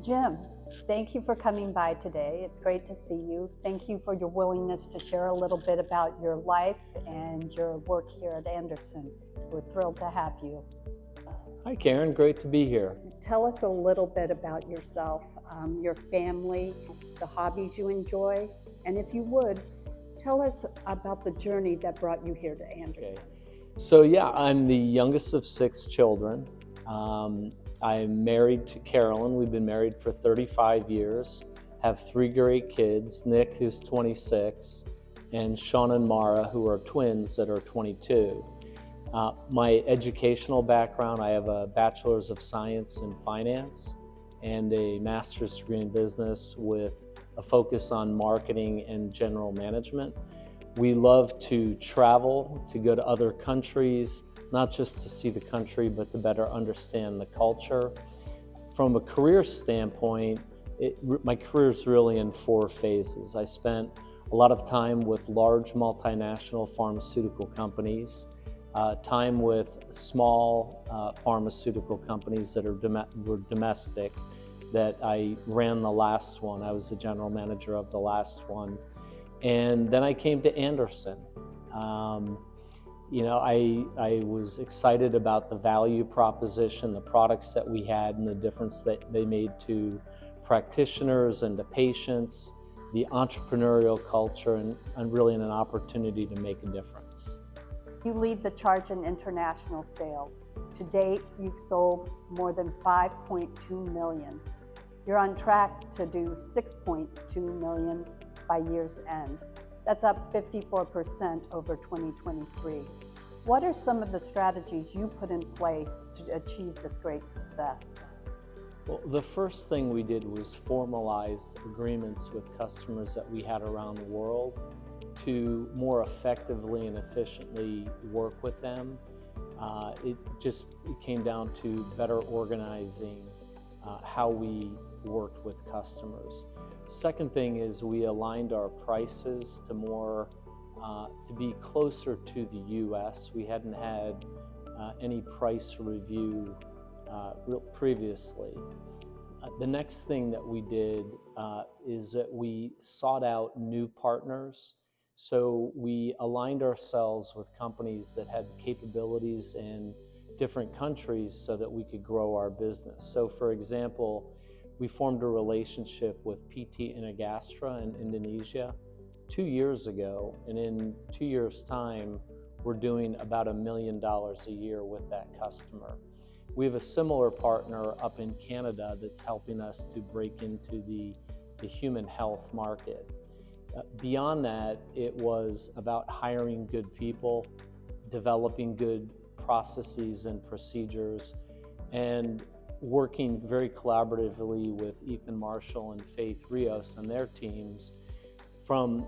Jim, thank you for coming by today. It's great to see you. Thank you for your willingness to share a little bit about your life and your work here at Andersen. We're thrilled to have you. Hi Karen, great to be here. Tell us a little bit about yourself, your family, the hobbies you enjoy, and if you would, tell us about the journey that brought you here to Andersen. Okay. So yeah, I'm the youngest of 6 children. I'm married to Carolyn. We've been married for 35 years, have 3 great kids, Nick, who's 26, and Sean and Mara, who are twins that are 22. My educational background, I have a Bachelor's of Science in Finance and a Master's degree in Business with a focus on marketing and general management. We love to travel, to go to other countries, not just to see the country, but to better understand the culture. From a career standpoint, my career is really in 4 phases. I spent a lot of time with large multinational pharmaceutical companies, time with small pharmaceutical companies that were domestic, that I ran the last one. I was the general manager of the last one. And then I came to Andersen. I was excited about the value proposition, the products that we had, and the difference that they made to practitioners and to patients, the entrepreneurial culture, and really an opportunity to make a difference. You lead the charge in international sales. To date, you've sold more than 5.2 million. You're on track to do 6.2 million by year's end. That's up 54% over 2023. What are some of the strategies you put in place to achieve this great success? Well, the first thing we did was formalize agreements with customers that we had around the world to more effectively and efficiently work with them. It came down to better organizing how we worked with customers. Second thing is we aligned our prices to be closer to the U.S. We hadn't had any price review previously. The next thing that we did is that we sought out new partners. So we aligned ourselves with companies that had capabilities in different countries so that we could grow our business. So for example, we formed a relationship with PT Inagastra in Indonesia 2 years ago, and in 2 years' time, we're doing about $1 million a year with that customer. We have a similar partner up in Canada that's helping us to break into the human health market. Beyond that, it was about hiring good people, developing good processes and procedures, and working very collaboratively with Ethan Marshall and Faith Rios and their teams from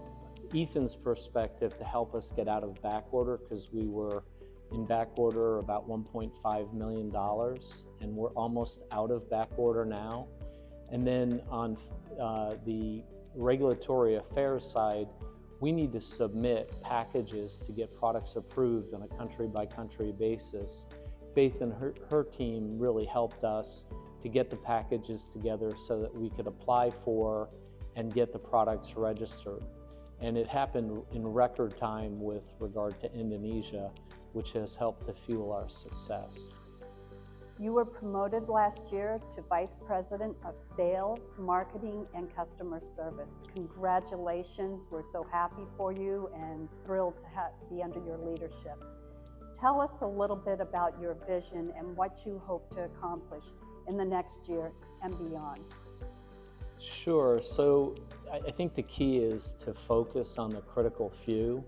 Ethan's perspective to help us get out of back order, because we were in back order about $1.5 million, and we're almost out of back order now. And then on the regulatory affairs side, we need to submit packages to get products approved on a country-by-country basis. Faith and her team really helped us to get the packages together so that we could apply for and get the products registered. And it happened in record time with regard to Indonesia, which has helped to fuel our success. You were promoted last year to Vice President of Sales, Marketing, and Customer Service. Congratulations. We're so happy for you and thrilled to be under your leadership. Tell us a little bit about your vision and what you hope to accomplish in the next year and beyond. Sure. So I think the key is to focus on the critical few,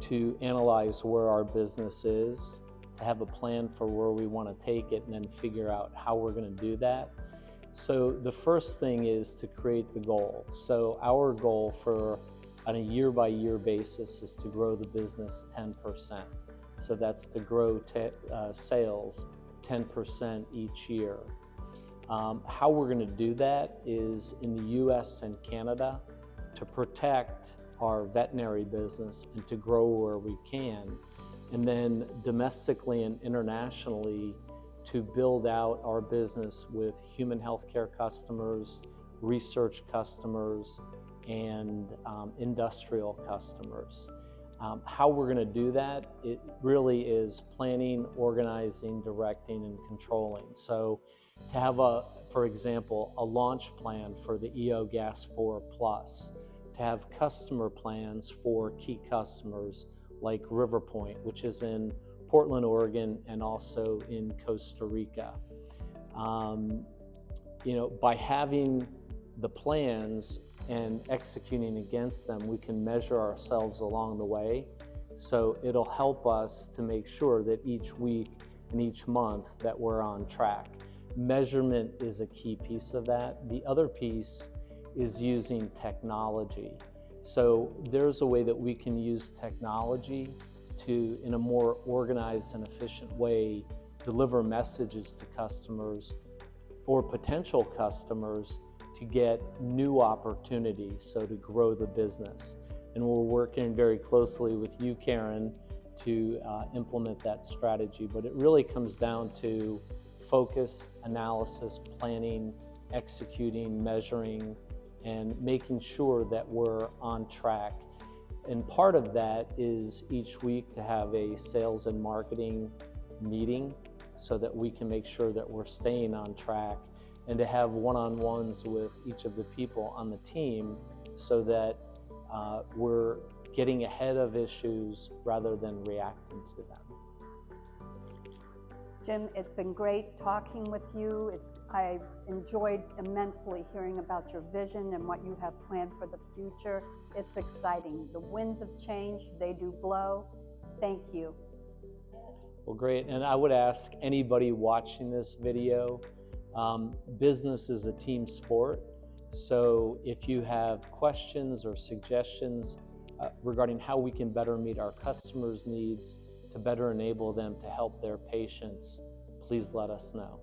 to analyze where our business is, to have a plan for where we want to take it, and then figure out how we're going to do that. So the first thing is to create the goal. So our goal on a year-by-year basis is to grow the business 10%. So that's to grow sales 10% each year. How we're going to do that is in the US and Canada to protect our veterinary business and to grow where we can. And then domestically and internationally to build out our business with human healthcare customers, research customers, and industrial customers. How we're going to do that, it really is planning, organizing, directing, and controlling. So to have, for example, a launch plan for the EO Gas 4 Plus, to have customer plans for key customers like Riverpoint, which is in Portland, Oregon, and also in Costa Rica. By having the plans and executing against them, we can measure ourselves along the way. So it'll help us to make sure that each week and each month that we're on track. Measurement is a key piece of that. The other piece is using technology. So there's a way that we can use technology to, in a more organized and efficient way, deliver messages to customers or potential customers to get new opportunities, so to grow the business. And we're working very closely with you, Karen, to implement that strategy. But it really comes down to focus, analysis, planning, executing, measuring, and making sure that we're on track. And part of that is each week to have a sales and marketing meeting so that we can make sure that we're staying on track, and to have one-on-ones with each of the people on the team so that we're getting ahead of issues rather than reacting to them. Jim, it's been great talking with you. I've enjoyed immensely hearing about your vision and what you have planned for the future. It's exciting. The winds of change, they do blow. Thank you. Well, great. And I would ask anybody watching this video, business is a team sport. So if you have questions or suggestions regarding how we can better meet our customers' needs to better enable them to help their patients, please let us know.